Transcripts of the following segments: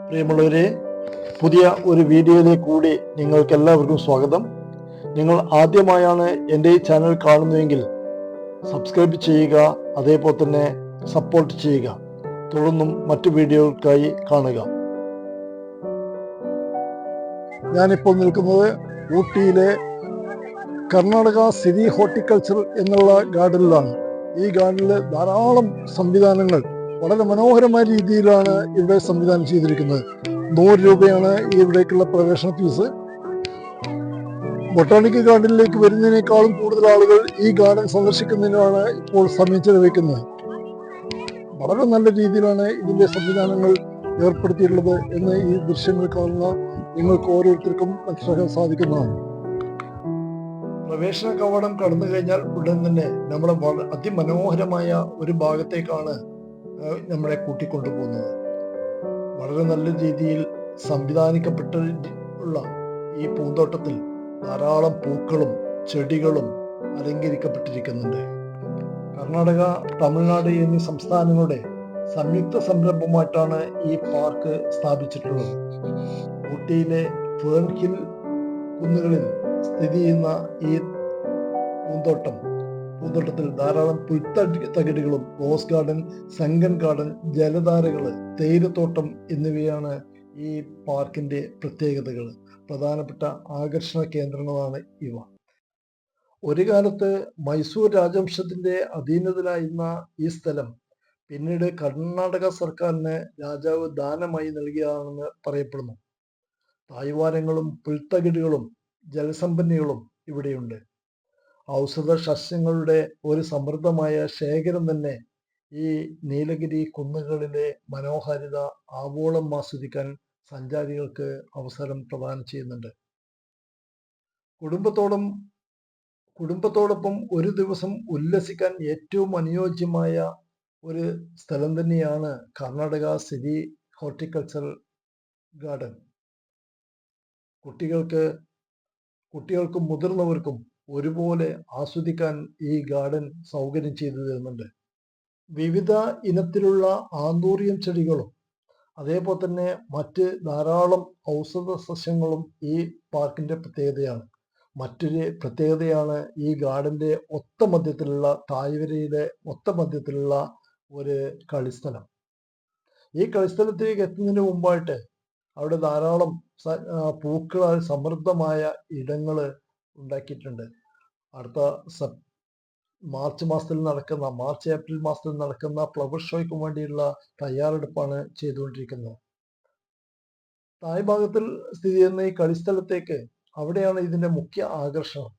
പ്രിയമുള്ളവരെ, പുതിയ ഒരു വീഡിയോയിലേക്ക് കൂടി നിങ്ങൾക്ക് എല്ലാവർക്കും സ്വാഗതം. നിങ്ങൾ ആദ്യമായാണ് എൻ്റെ ഈ ചാനൽ കാണുന്നതെങ്കിൽ സബ്സ്ക്രൈബ് ചെയ്യുക, അതേപോലെ തന്നെ സപ്പോർട്ട് ചെയ്യുക. തുടർന്നും മറ്റു വീഡിയോകൾക്കായി കാണുക. ഞാനിപ്പോൾ നിൽക്കുന്നത് ഊട്ടിയിലെ കർണാടക സിരി ഹോർട്ടിക്കൾച്ചർ എന്നുള്ള ഗാർഡനിലാണ്. ഈ ഗാർഡനിൽ ധാരാളം സംവിധാനങ്ങൾ വളരെ മനോഹരമായ രീതിയിലാണ് ഇവിടെ സംവിധാനം ചെയ്തിരിക്കുന്നത്. 100 രൂപയാണ് ഇവിടേക്കുള്ള പ്രവേശന ഫീസ്. ബൊട്ടാണിക്കൽ ഗാർഡനിലേക്ക് വരുന്നതിനേക്കാളും കൂടുതൽ ആളുകൾ ഈ ഗാർഡൻ സന്ദർശിക്കുന്നതിനാണ് ഇപ്പോൾ സമയം ചെലവഴിക്കുന്നത്. വളരെ നല്ല രീതിയിലാണ് ഇതിൻ്റെ സംവിധാനങ്ങൾ ഏർപ്പെടുത്തിയിട്ടുള്ളത് എന്ന് ഈ ദൃശ്യങ്ങൾ കാണുന്ന നിങ്ങൾക്ക് ഓരോരുത്തർക്കും മനസ്സിലാക്കാൻ സാധിക്കുന്നതാണ്. പ്രവേശന കവാടം കടന്നു കഴിഞ്ഞാൽ ഉടൻ തന്നെ നമ്മളെ അതിമനോഹരമായ ഒരു ഭാഗത്തേക്കാണ് നമ്മളെ കൂട്ടിക്കൊണ്ടുപോകുന്നത്. വളരെ നല്ല രീതിയിൽ സംവിധാനിക്കപ്പെട്ടുള്ള ഈ പൂന്തോട്ടത്തിൽ ധാരാളം പൂക്കളും ചെടികളും അലങ്കരിക്കപ്പെട്ടിരിക്കുന്നുണ്ട്. കർണാടക, തമിഴ്നാട് എന്നീ സംസ്ഥാനങ്ങളുടെ സംയുക്ത സംരംഭമായിട്ടാണ് ഈ പാർക്ക് സ്ഥാപിച്ചിട്ടുള്ളത്. ഊട്ടിയിലെ ഫേൺ ഹിൽ കുന്നുകളിൽ സ്ഥിതി ചെയ്യുന്ന ഈ പൂന്തോട്ടത്തിൽ ധാരാളം പുൽത്തകിടികളും റോസ് ഗാർഡൻ, സങ്കൻ ഗാർഡൻ, ജലധാരകൾ, തേയിലത്തോട്ടം എന്നിവയാണ് ഈ പാർക്കിന്റെ പ്രത്യേകതകൾ. പ്രധാനപ്പെട്ട ആകർഷണ കേന്ദ്രങ്ങളാണ് ഇവ. ഒരു കാലത്ത് മൈസൂർ രാജവംശത്തിന്റെ അധീനതയിലായിരുന്ന ഈ സ്ഥലം പിന്നീട് കർണാടക സർക്കാരിന് രാജാവ് ദാനമായി നൽകിയതാണെന്ന് പറയപ്പെടുന്നു. തായ്വാരങ്ങളും പുൽത്തകിടികളും ജലസമ്പന്നികളും ഇവിടെയുണ്ട്. ഔഷധ സസ്യങ്ങളുടെ ഒരു സമൃദ്ധമായ ശേഖരം തന്നെ ഈ നീലഗിരി കുന്നുകളിലെ മനോഹാരിത ആവോളം ആസ്വദിക്കാൻ സഞ്ചാരികൾക്ക് അവസരം പ്രദാനം ചെയ്യുന്നുണ്ട്. കുടുംബത്തോടൊപ്പം ഒരു ദിവസം ഉല്ലസിക്കാൻ ഏറ്റവും അനുയോജ്യമായ ഒരു സ്ഥലം തന്നെയാണ് കർണാടക സിരി ഹോർട്ടിക്കൾച്ചർ ഗാർഡൻ. കുട്ടികൾക്കും മുതിർന്നവർക്കും ഒരുപോലെ ആസ്വദിക്കാൻ ഈ ഗാർഡൻ സൗകര്യം ചെയ്തു തരുന്നുണ്ട്. വിവിധ ഇനത്തിലുള്ള ആന്തൂറിയം ചെടികളും അതേപോലെ തന്നെ മറ്റ് ധാരാളം ഔഷധ സസ്യങ്ങളും ഈ പാർക്കിന്റെ പ്രത്യേകതയാണ്. മറ്റൊരു പ്രത്യേകതയാണ് ഈ ഗാർഡന്റെ തായ്വരയുടെ ഒത്ത മധ്യത്തിലുള്ള ഒരു കളിസ്ഥലം. ഈ കളിസ്ഥലത്തേക്ക് എത്തുന്നതിന് മുമ്പായിട്ട് അവിടെ ധാരാളം പൂക്കളാൽ സമൃദ്ധമായ ഇടങ്ങൾ ഉണ്ടാക്കിയിട്ടുണ്ട്. അടുത്ത മാർച്ച് ഏപ്രിൽ മാസത്തിൽ നടക്കുന്ന ഫ്ലവർ ഷോയ്ക്ക് വേണ്ടിയുള്ള തയ്യാറെടുപ്പാണ് ചെയ്തുകൊണ്ടിരിക്കുന്നത്. താഴ്ഭാഗത്തിൽ സ്ഥിതി ചെയ്യുന്ന ഈ കളിസ്ഥലത്തേക്ക് അവിടെയാണ് ഇതിന്റെ മുഖ്യ ആകർഷണം.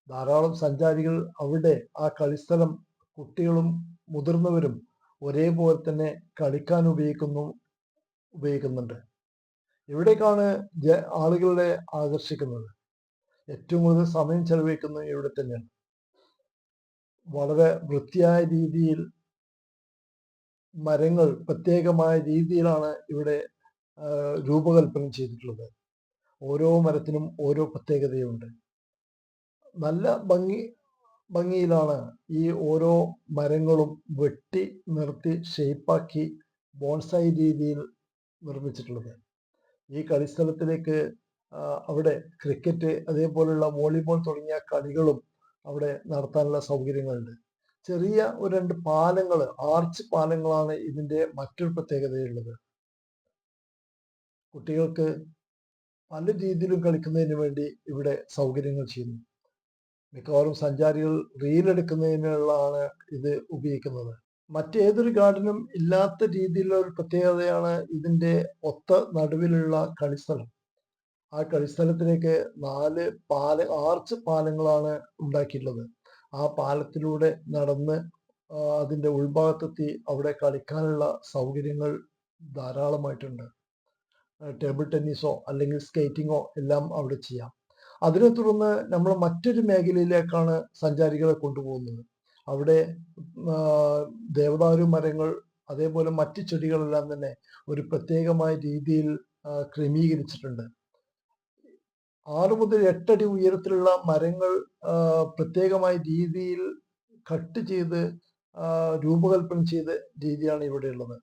ധാരാളം സഞ്ചാരികൾ അവിടെ ആ കളിസ്ഥലം കുട്ടികളും മുതിർന്നവരും ഒരേപോലെ തന്നെ കളിക്കാൻ ഉപയോഗിക്കുന്നുണ്ട്. ഇവിടേക്കാണ് ആളുകളെ ആകർഷിക്കുന്നത്. ഏറ്റവും കൂടുതൽ സമയം ചെലവഴിക്കുന്നത് ഇവിടെ തന്നെയാണ്. വളരെ വൃത്തിയായ രീതിയിൽ മരങ്ങൾ പ്രത്യേകമായ രീതിയിലാണ് ഇവിടെ രൂപകൽപ്പന ചെയ്തിട്ടുള്ളത്. ഓരോ മരത്തിനും ഓരോ പ്രത്യേകതയുണ്ട്. നല്ല ഭംഗിയിലാണ് ഈ ഓരോ മരങ്ങളും വെട്ടി നിർത്തി ഷേപ്പാക്കി ബോൺസായി രീതിയിൽ നിർമ്മിച്ചിട്ടുള്ളത്. ഈ കളിസ്ഥലത്തിലേക്ക് അവിടെ ക്രിക്കറ്റ്, അതേപോലുള്ള വോളിബോൾ തുടങ്ങിയ കളികളും അവിടെ നടത്താനുള്ള സൗകര്യങ്ങളുണ്ട്. ചെറിയ ഒരു 2 പാലങ്ങൾ, ആർച്ച് പാലങ്ങളാണ് ഇതിന്റെ മറ്റൊരു പ്രത്യേകതയുള്ളത്. കുട്ടികൾക്ക് പല രീതിയിലും കളിക്കുന്നതിന് വേണ്ടി ഇവിടെ സൗകര്യങ്ങൾ ചെയ്യുന്നു. മിക്കവാറും സഞ്ചാരികൾ റീലെടുക്കുന്നതിനുള്ളതാണ് ഇത് ഉപയോഗിക്കുന്നത്. മറ്റേതൊരു ഗാർഡനും ഇല്ലാത്ത രീതിയിലുള്ള ഒരു പ്രത്യേകതയാണ് ഇതിന്റെ ഒത്ത നടുവിലുള്ള കളിസ്ഥലം. ആ കളിസ്ഥലത്തിലേക്ക് 4 ആർച്ച് പാലങ്ങളാണ് ഉണ്ടാക്കിയിട്ടുള്ളത്. ആ പാലത്തിലൂടെ നടന്ന് അതിൻ്റെ ഉൾഭാഗത്തെത്തി അവിടെ കളിക്കാനുള്ള സൗകര്യങ്ങൾ ധാരാളമായിട്ടുണ്ട്. ടേബിൾ ടെന്നീസോ അല്ലെങ്കിൽ സ്കേറ്റിങ്ങോ എല്ലാം അവിടെ ചെയ്യാം. അതിനെ തുടർന്ന് നമ്മൾ മറ്റൊരു മേഖലയിലേക്കാണ് സഞ്ചാരികളെ കൊണ്ടുപോകുന്നത്. അവിടെ ദേവദാരു മരങ്ങൾ, അതേപോലെ മറ്റ് ചെടികളെല്ലാം തന്നെ ഒരു പ്രത്യേകമായ രീതിയിൽ ക്രമീകരിച്ചിട്ടുണ്ട്. 6 മുതൽ 8 അടി ഉയരത്തിലുള്ള മരങ്ങൾ പ്രത്യേകമായ രീതിയിൽ കട്ട് ചെയ്ത് രൂപകൽപ്പന ചെയ്ത രീതിയാണ് ഇവിടെയുള്ളത്.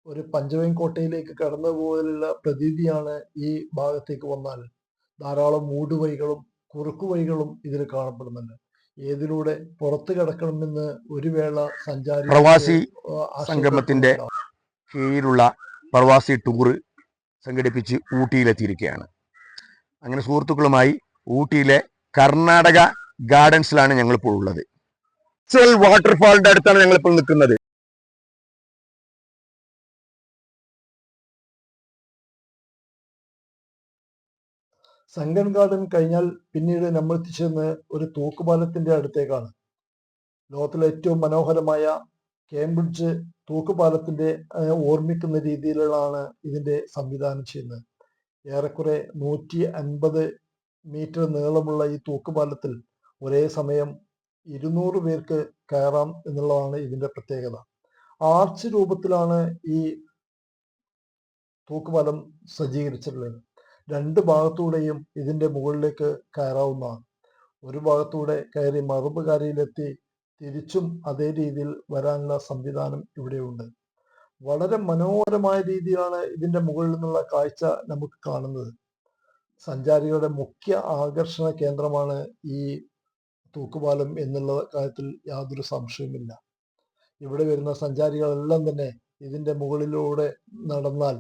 ഒരു പഞ്ചവൻ കോട്ടയിലേക്ക് കടന്നു പോലുള്ള പ്രതീതിയാണ് ഈ ഭാഗത്തേക്ക് വന്നാൽ. ധാരാളം ഊടുവഴികളും കുറുക്കുവഴികളും ഇതിൽ കാണപ്പെടുന്നുണ്ട്. ഏതിലൂടെ പുറത്തു കിടക്കണമെന്ന് ഒരു വേള സഞ്ചാരി പ്രവാസി സംഗമത്തിന്റെ കീഴിലുള്ള പ്രവാസി ടൂർ സംഘടിപ്പിച്ച് ഊട്ടിയിലെത്തിയിരിക്കുകയാണ്. അങ്ങനെ സുഹൃത്തുക്കളുമായി ഊട്ടിയിലെ കർണാടക ഗാർഡൻസിലാണ് ഞങ്ങളിപ്പോൾ ഉള്ളത്. വാട്ടർഫാളിന്റെ അടുത്താണ് ഞങ്ങളിപ്പോൾ നിൽക്കുന്നത്. സംഗം ഗാർഡൻ കഴിഞ്ഞാൽ പിന്നീട് നമ്മൾ എത്തിച്ചെന്ന് ഒരു തൂക്കുപാലത്തിന്റെ അടുത്തേക്കാണ്. ലോകത്തിലെ ഏറ്റവും മനോഹരമായ കേംബ്രിഡ്ജ് തൂക്കുപാലത്തിന്റെ ഓർമ്മിക്കുന്ന രീതിയിലാണ് ഇതിന്റെ സംവിധാനം ചെയ്യുന്നത്. ഏറെക്കുറെ 150 മീറ്റർ നീളമുള്ള ഈ തൂക്കുപാലത്തിൽ ഒരേ സമയം 200 പേർക്ക് കയറാം എന്നുള്ളതാണ് ഇതിന്റെ പ്രത്യേകത. ആർച്ച് രൂപത്തിലാണ് ഈ തൂക്കുപാലം സജ്ജീകരിച്ചിട്ടുള്ളത്. രണ്ട് ഭാഗത്തൂടെയും ഇതിന്റെ മുകളിലേക്ക് കയറാവുന്നതാണ്. ഒരു ഭാഗത്തൂടെ കയറി മറുപുകാരിയിലെത്തി തിരിച്ചും അതേ രീതിയിൽ വരാനുള്ള സംവിധാനം ഇവിടെയുണ്ട്. വളരെ മനോഹരമായ രീതിയിലാണ് ഇതിന്റെ മുകളിൽ നിന്നുള്ള കാഴ്ച നമുക്ക് കാണുന്നത്. സഞ്ചാരികളുടെ മുഖ്യ ആകർഷണ കേന്ദ്രമാണ് ഈ തൂക്കുപാലം എന്നുള്ള കാര്യത്തിൽ യാതൊരു സംശയവുമില്ല. ഇവിടെ വരുന്ന സഞ്ചാരികളെല്ലാം തന്നെ ഇതിന്റെ മുകളിലൂടെ നടന്നാൽ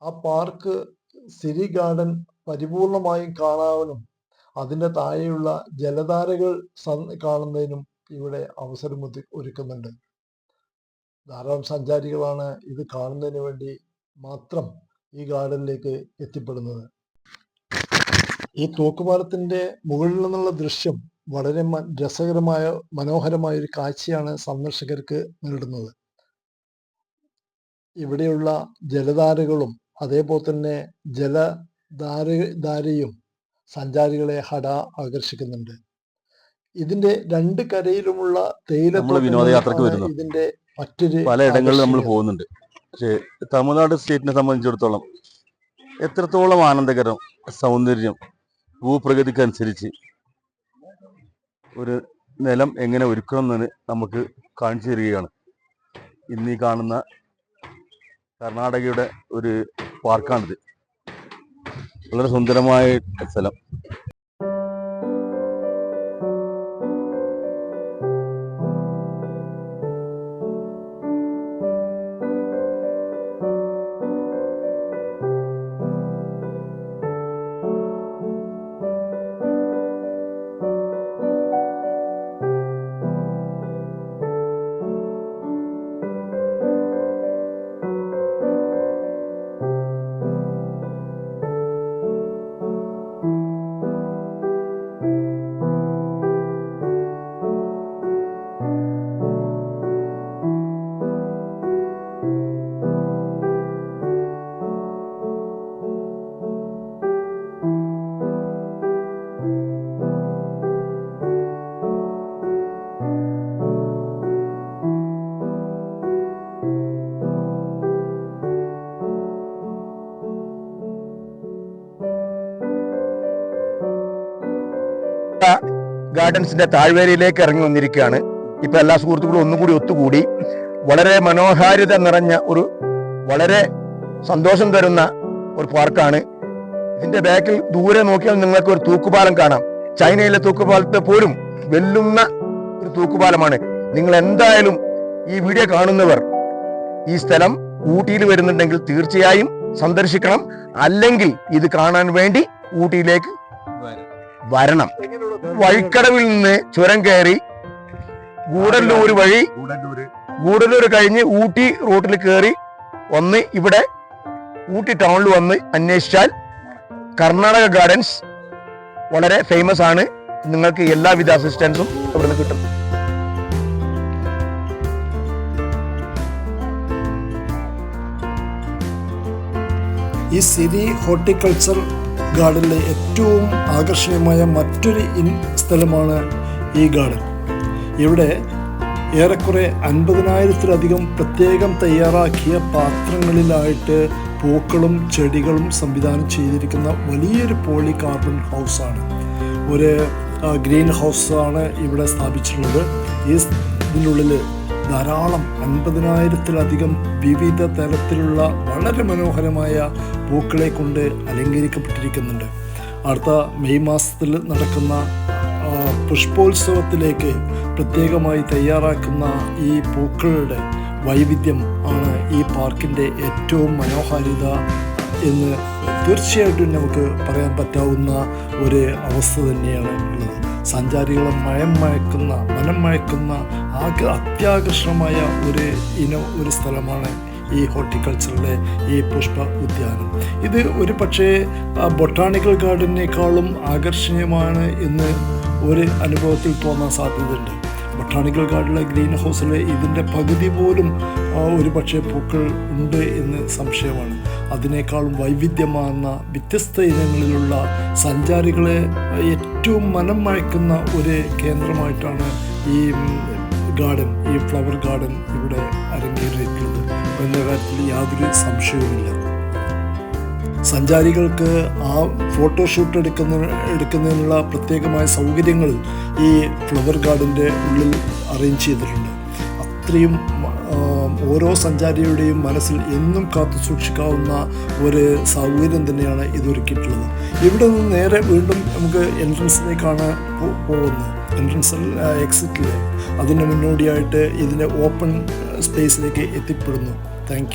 ആ പാർക്ക് സിരി ഗാർഡൻ പരിപൂർണമായും കാണാനും അതിൻ്റെ താഴെയുള്ള ജലധാരകൾ കാണുന്നതിനും ഇവിടെ അവസരം ഒരുക്കുന്നുണ്ട്. ധാരാളം സഞ്ചാരികളാണ് ഇത് കാണുന്നതിന് വേണ്ടി മാത്രം ഈ ഗാർഡനിലേക്ക് എത്തിപ്പെടുന്നത്. ഈ തൂക്കുപാലത്തിന്റെ മുകളിൽ നിന്നുള്ള ദൃശ്യം വളരെ രസകരമായ മനോഹരമായ ഒരു കാഴ്ചയാണ് സന്ദർശകർക്ക് നേടുന്നത്. ഇവിടെയുള്ള ജലധാരകളും അതേപോലെ തന്നെ ജലധാരയും സഞ്ചാരികളെ ആകർഷിക്കുന്നുണ്ട്. ഇതിന്റെ രണ്ട് കരയിലുമുള്ള വിനോദയാത്രക്ക് വരുന്നു. ഇതിന്റെ മറ്റൊരു പലയിടങ്ങളിൽ നമ്മൾ പോകുന്നുണ്ട്. പക്ഷേ തമിഴ്നാട് സ്റ്റേറ്റിനെ സംബന്ധിച്ചിടത്തോളം എത്രത്തോളം ആനന്ദകരം, സൗന്ദര്യം, ഭൂപ്രകൃതിക്കനുസരിച്ച് ഒരു നിലം എങ്ങനെ ഒരുക്കണം എന്ന് നമുക്ക് കാണിച്ചു തരികയാണ് ഇന്നീ കാണുന്ന കർണാടകയുടെ ഒരു പാർക്കാണിത്. വളരെ സുന്ദരമായ സ്ഥലം. ഗാർഡൻസിന്റെ താഴ്വരയിലേക്ക് ഇറങ്ങി വന്നിരിക്കുകയാണ്. ഇപ്പൊ എല്ലാ സുഹൃത്തുക്കളും ഒന്നുകൂടി ഒത്തുകൂടി വളരെ മനോഹാരിത നിറഞ്ഞ വളരെ സന്തോഷം തരുന്ന ഒരു പാർക്കാണ്. ഇതിന്റെ ബാക്കിൽ ദൂരെ നോക്കിയാൽ നിങ്ങൾക്ക് ഒരു തൂക്കുപാലം കാണാം. ചൈനയിലെ തൂക്കുപാലത്തെ പോലും വെല്ലുന്ന ഒരു തൂക്കുപാലമാണ്. നിങ്ങൾ എന്തായാലും ഈ വീഡിയോ കാണുന്നവർ ഈ സ്ഥലം ഊട്ടിയിൽ വരുന്നുണ്ടെങ്കിൽ തീർച്ചയായും സന്ദർശിക്കണം. അല്ലെങ്കിൽ ഇത് കാണാൻ വേണ്ടി ഊട്ടിയിലേക്ക് വരണം. വഴിക്കടവിൽ നിന്ന് ചുരം കയറി ഗൂഡല്ലൂർ വഴി ഗൂഡല്ലൂർ കഴിഞ്ഞ് ഊട്ടി റൂട്ടിൽ കയറി ഒന്ന് ഇവിടെ ഊട്ടി ടൗണിൽ വന്ന് അന്വേഷിച്ചാൽ കർണാടക ഗാർഡൻസ് വളരെ ഫേമസ് ആണ്. നിങ്ങൾക്ക് എല്ലാവിധ അസിസ്റ്റൻസും ഇവിടുന്ന് കിട്ടും. ഈ സിരി ഹോർട്ടിക്കൾച്ചർ ഗാർഡനിലെ ഏറ്റവും ആകർഷണീയമായ മറ്റൊരു സ്ഥലമാണ് ഈ ഗാർഡൻ. ഇവിടെ ഏറെക്കുറെ 50,000-ത്തിലധികം പ്രത്യേകം തയ്യാറാക്കിയ പാത്രങ്ങളിലായിട്ട് പൂക്കളും ചെടികളും സംവിധാനം ചെയ്തിരിക്കുന്ന വലിയൊരു പോളി കാർബൺ ഹൗസാണ്. ഒരു ഗ്രീൻ ഹൗസാണ് ഇവിടെ സ്ഥാപിച്ചിട്ടുള്ളത്. ഇതിനുള്ളിൽ ധാരാളം 50,000-ത്തിലധികം വിവിധ തരത്തിലുള്ള വളരെ മനോഹരമായ പൂക്കളെ കൊണ്ട് അലങ്കരിക്കപ്പെട്ടിരിക്കുന്നുണ്ട്. അടുത്ത മെയ് മാസത്തിൽ നടക്കുന്ന പുഷ്പോത്സവത്തിലേക്ക് പ്രത്യേകമായി തയ്യാറാക്കുന്ന ഈ പൂക്കളുടെ വൈവിധ്യം ആണ് ഈ പാർക്കിൻ്റെ ഏറ്റവും മനോഹാരിത എന്ന് തീർച്ചയായിട്ടും നമുക്ക് പറയാൻ പറ്റാവുന്ന ഒരു അവസ്ഥ തന്നെയാണ് ഉള്ളത്. സഞ്ചാരികളെ മനം മയക്കുന്ന അത്യാകർഷണമായ ഒരു സ്ഥലമാണ് ഈ ഹോർട്ടിക്കൾച്ചറിലെ ഈ പുഷ്പ ഉദ്യാനം. ഇത് ഒരു പക്ഷേ ബൊട്ടാണിക്കൽ ഗാർഡനേക്കാളും ആകർഷണീയമാണ് എന്ന് ഒരു അനുഭവത്തിൽ തോന്നാൻ സാധ്യതയുണ്ട്. ബൊട്ടാണിക്കൽ ഗാർഡനിലെ ഗ്രീൻ ഹൗസിൽ ഇതിൻ്റെ പകുതി പോലും ഒരു പക്ഷേ പൂക്കൾ ഉണ്ട് എന്ന് സംശയമാണ്. അതിനേക്കാളും വൈവിധ്യമാർന്ന വ്യത്യസ്ത ഇനങ്ങളിലുള്ള സഞ്ചാരികളെ ഏറ്റവും മനം മയക്കുന്ന ഒരു കേന്ദ്രമായിട്ടാണ് ഈ ഫ്ലവർ ഗാർഡൻ ഇവിടെ അരങ്ങേറിയിട്ടുള്ളത് എന്ന കാര്യത്തിൽ യാതൊരു സംശയവുമില്ല. സഞ്ചാരികൾക്ക് ആ ഫോട്ടോഷൂട്ട് എടുക്കുന്നതിനുള്ള പ്രത്യേകമായ സൗകര്യങ്ങൾ ഈ ഫ്ലവർ ഗാർഡൻ്റെ ഉള്ളിൽ അറേഞ്ച് ചെയ്തിട്ടുണ്ട്. അത്രയും ഓരോ സഞ്ചാരിയുടെയും മനസ്സിൽ എന്നും കാത്തു സൂക്ഷിക്കാവുന്ന ഒരു സൗകര്യം തന്നെയാണ് ഇതൊരുക്കിയിട്ടുള്ളത്. ഇവിടെ നിന്ന് നേരെ വീണ്ടും നമുക്ക് എൻട്രൻസിലേക്കാണ് പോകുന്നത്. എൻട്രൻസിൽ എക്സിറ്റിൽ അതിന് മുന്നോടിയായിട്ട് ഇതിൻ്റെ ഓപ്പൺ സ്പേസിലേക്ക് എത്തിപ്പെടുന്നു. Thank U.